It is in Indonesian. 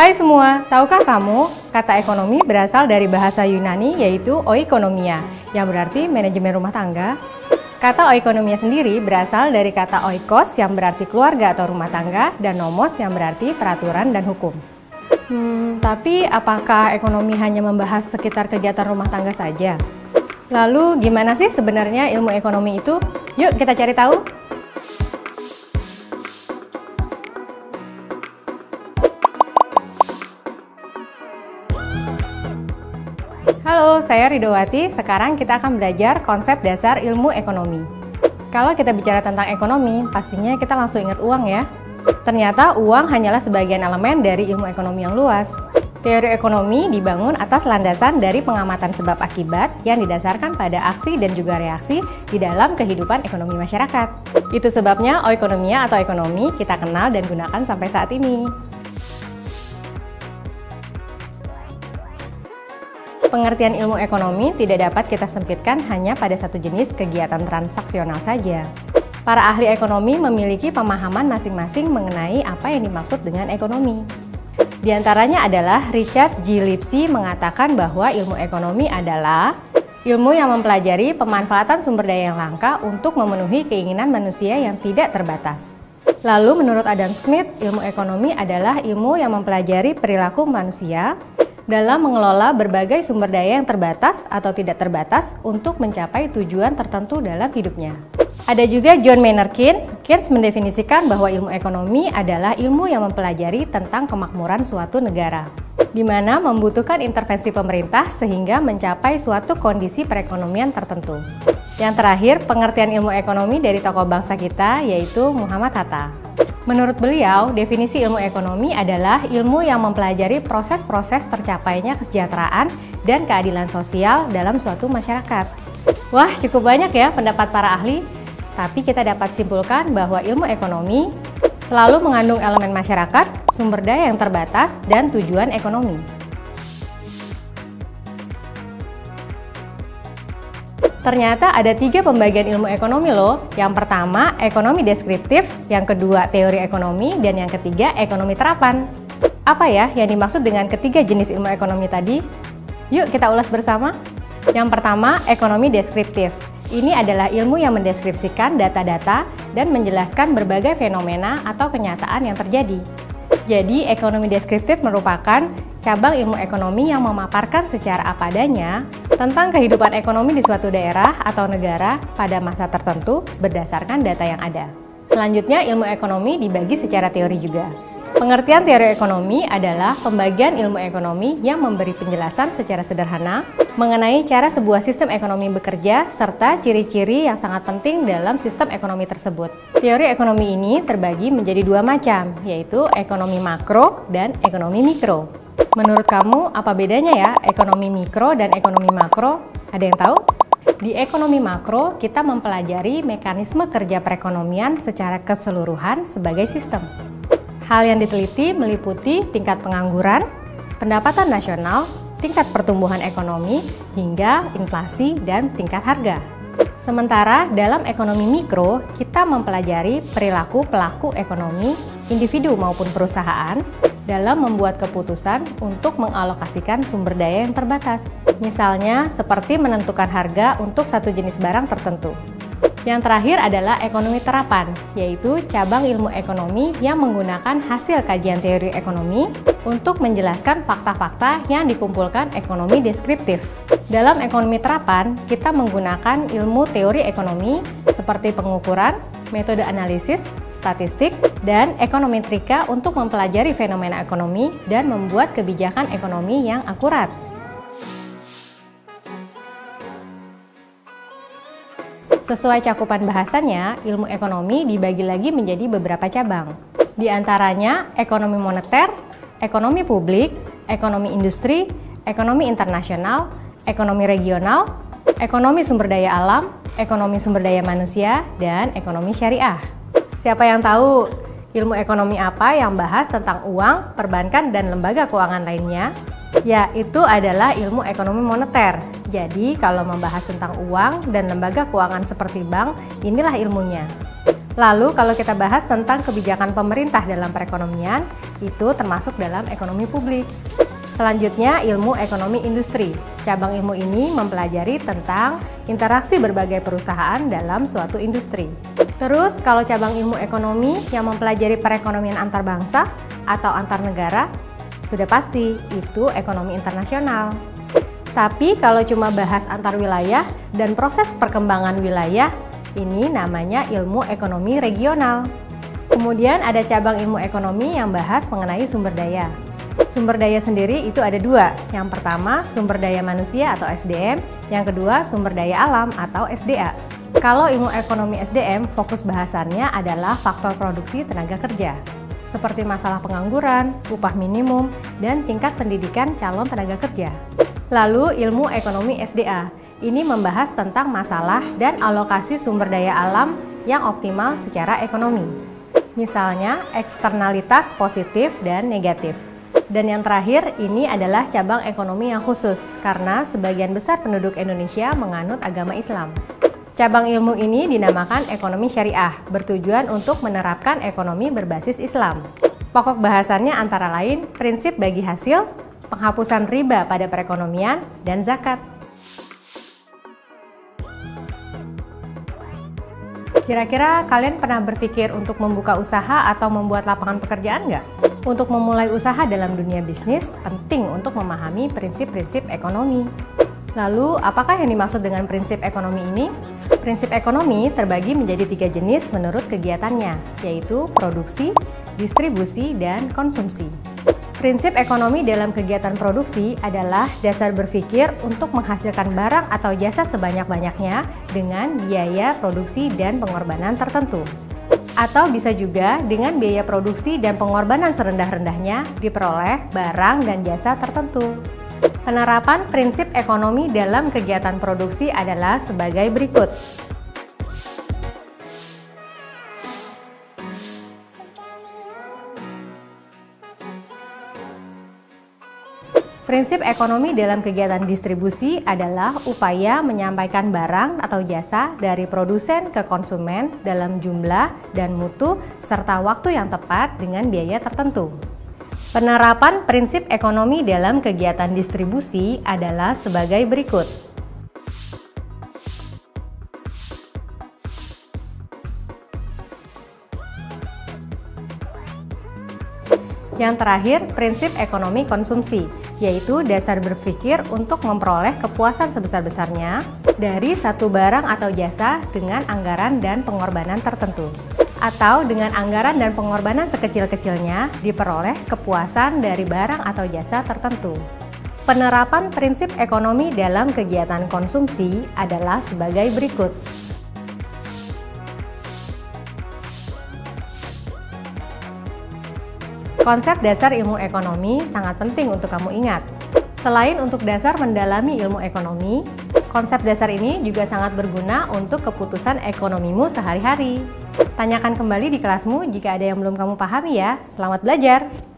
Hai semua, tahukah kamu kata ekonomi berasal dari bahasa Yunani yaitu oikonomia, yang berarti manajemen rumah tangga? Kata oikonomia sendiri berasal dari kata oikos yang berarti keluarga atau rumah tangga dan nomos yang berarti peraturan dan hukum. Tapi apakah ekonomi hanya membahas sekitar kegiatan rumah tangga saja? Lalu gimana sih sebenarnya ilmu ekonomi itu? Yuk kita cari tahu. Halo, saya Ridowati. Sekarang kita akan belajar konsep dasar ilmu ekonomi. Kalau kita bicara tentang ekonomi, pastinya kita langsung ingat uang ya. Ternyata uang hanyalah sebagian elemen dari ilmu ekonomi yang luas. Teori ekonomi dibangun atas landasan dari pengamatan sebab akibat yang didasarkan pada aksi dan juga reaksi di dalam kehidupan ekonomi masyarakat. Itu sebabnya oikonomia atau ekonomi kita kenal dan gunakan sampai saat ini. Pengertian ilmu ekonomi tidak dapat kita sempitkan hanya pada satu jenis kegiatan transaksional saja. Para ahli ekonomi memiliki pemahaman masing-masing mengenai apa yang dimaksud dengan ekonomi. Di antaranya adalah Richard G. Lipsy mengatakan bahwa ilmu ekonomi adalah ilmu yang mempelajari pemanfaatan sumber daya yang langka untuk memenuhi keinginan manusia yang tidak terbatas. Lalu menurut Adam Smith, ilmu ekonomi adalah ilmu yang mempelajari perilaku manusia dalam mengelola berbagai sumber daya yang terbatas atau tidak terbatas untuk mencapai tujuan tertentu dalam hidupnya. Ada juga John Maynard Keynes. Keynes mendefinisikan bahwa ilmu ekonomi adalah ilmu yang mempelajari tentang kemakmuran suatu negara, di mana membutuhkan intervensi pemerintah sehingga mencapai suatu kondisi perekonomian tertentu. Yang terakhir, pengertian ilmu ekonomi dari tokoh bangsa kita yaitu Muhammad Hatta. Menurut beliau, definisi ilmu ekonomi adalah ilmu yang mempelajari proses-proses tercapainya kesejahteraan dan keadilan sosial dalam suatu masyarakat. Wah, cukup banyak ya pendapat para ahli. Tapi kita dapat simpulkan bahwa ilmu ekonomi selalu mengandung elemen masyarakat, sumber daya yang terbatas, dan tujuan ekonomi. Ternyata ada 3 pembagian ilmu ekonomi loh. Yang pertama, ekonomi deskriptif, yang kedua, teori ekonomi, dan yang ketiga, ekonomi terapan. Apa ya yang dimaksud dengan ketiga jenis ilmu ekonomi tadi? Yuk kita ulas bersama. Yang pertama, ekonomi deskriptif. Ini adalah ilmu yang mendeskripsikan data-data dan menjelaskan berbagai fenomena atau kenyataan yang terjadi. Jadi, ekonomi deskriptif merupakan cabang ilmu ekonomi yang memaparkan secara apa adanya tentang kehidupan ekonomi di suatu daerah atau negara pada masa tertentu berdasarkan data yang ada. Selanjutnya, ilmu ekonomi dibagi secara teori juga. Pengertian teori ekonomi adalah pembagian ilmu ekonomi yang memberi penjelasan secara sederhana mengenai cara sebuah sistem ekonomi bekerja serta ciri-ciri yang sangat penting dalam sistem ekonomi tersebut. Teori ekonomi ini terbagi menjadi 2 macam, yaitu ekonomi makro dan ekonomi mikro. Menurut kamu, apa bedanya ya ekonomi mikro dan ekonomi makro? Ada yang tahu? Di ekonomi makro, kita mempelajari mekanisme kerja perekonomian secara keseluruhan sebagai sistem. Hal yang diteliti meliputi tingkat pengangguran, pendapatan nasional, tingkat pertumbuhan ekonomi, hingga inflasi dan tingkat harga. Sementara dalam ekonomi mikro, kita mempelajari perilaku pelaku ekonomi, individu maupun perusahaan, dalam membuat keputusan untuk mengalokasikan sumber daya yang terbatas. Misalnya, seperti menentukan harga untuk satu jenis barang tertentu. Yang terakhir adalah ekonomi terapan, yaitu cabang ilmu ekonomi yang menggunakan hasil kajian teori ekonomi untuk menjelaskan fakta-fakta yang dikumpulkan ekonomi deskriptif. Dalam ekonomi terapan, kita menggunakan ilmu teori ekonomi seperti pengukuran, metode analisis, statistik, dan ekonometrika untuk mempelajari fenomena ekonomi dan membuat kebijakan ekonomi yang akurat. Sesuai cakupan bahasannya, ilmu ekonomi dibagi lagi menjadi beberapa cabang. Di antaranya ekonomi moneter, ekonomi publik, ekonomi industri, ekonomi internasional, ekonomi regional, ekonomi sumber daya alam, ekonomi sumber daya manusia, dan ekonomi syariah. Siapa yang tahu ilmu ekonomi apa yang bahas tentang uang, perbankan, dan lembaga keuangan lainnya? Ya, itu adalah ilmu ekonomi moneter. Jadi, kalau membahas tentang uang dan lembaga keuangan seperti bank, inilah ilmunya. Lalu kalau kita bahas tentang kebijakan pemerintah dalam perekonomian, itu termasuk dalam ekonomi publik. Selanjutnya, ilmu ekonomi industri. Cabang ilmu ini mempelajari tentang interaksi berbagai perusahaan dalam suatu industri. Terus, kalau cabang ilmu ekonomi yang mempelajari perekonomian antar bangsa atau antar negara, sudah pasti itu ekonomi internasional. Tapi kalau cuma bahas antar wilayah dan proses perkembangan wilayah, ini namanya ilmu ekonomi regional. Kemudian ada cabang ilmu ekonomi yang bahas mengenai sumber daya. Sumber daya sendiri itu ada dua. Yang pertama, sumber daya manusia atau SDM. Yang kedua, sumber daya alam atau SDA. Kalau ilmu ekonomi SDM, fokus bahasannya adalah faktor produksi tenaga kerja, seperti masalah pengangguran, upah minimum, dan tingkat pendidikan calon tenaga kerja. Lalu ilmu ekonomi SDA, ini membahas tentang masalah dan alokasi sumber daya alam yang optimal secara ekonomi. Misalnya, eksternalitas positif dan negatif. Dan yang terakhir, ini adalah cabang ekonomi yang khusus, karena sebagian besar penduduk Indonesia menganut agama Islam. Cabang ilmu ini dinamakan ekonomi syariah, bertujuan untuk menerapkan ekonomi berbasis Islam. Pokok bahasannya antara lain prinsip bagi hasil, penghapusan riba pada perekonomian, dan zakat. Kira-kira kalian pernah berpikir untuk membuka usaha atau membuat lapangan pekerjaan nggak? Untuk memulai usaha dalam dunia bisnis, penting untuk memahami prinsip-prinsip ekonomi. Lalu, apakah yang dimaksud dengan prinsip ekonomi ini? Prinsip ekonomi terbagi menjadi 3 jenis menurut kegiatannya, yaitu produksi, distribusi, dan konsumsi. Prinsip ekonomi dalam kegiatan produksi adalah dasar berpikir untuk menghasilkan barang atau jasa sebanyak-banyaknya dengan biaya produksi dan pengorbanan tertentu. Atau bisa juga dengan biaya produksi dan pengorbanan serendah-rendahnya diperoleh barang dan jasa tertentu. Penerapan prinsip ekonomi dalam kegiatan produksi adalah sebagai berikut. Prinsip ekonomi dalam kegiatan distribusi adalah upaya menyampaikan barang atau jasa dari produsen ke konsumen dalam jumlah dan mutu serta waktu yang tepat dengan biaya tertentu. Penerapan prinsip ekonomi dalam kegiatan distribusi adalah sebagai berikut. Yang terakhir, prinsip ekonomi konsumsi, yaitu dasar berpikir untuk memperoleh kepuasan sebesar-besarnya dari satu barang atau jasa dengan anggaran dan pengorbanan tertentu. Atau dengan anggaran dan pengorbanan sekecil-kecilnya diperoleh kepuasan dari barang atau jasa tertentu. Penerapan prinsip ekonomi dalam kegiatan konsumsi adalah sebagai berikut. Konsep dasar ilmu ekonomi sangat penting untuk kamu ingat. Selain untuk dasar mendalami ilmu ekonomi, konsep dasar ini juga sangat berguna untuk keputusan ekonomimu sehari-hari. Tanyakan kembali di kelasmu jika ada yang belum kamu pahami ya. Selamat belajar!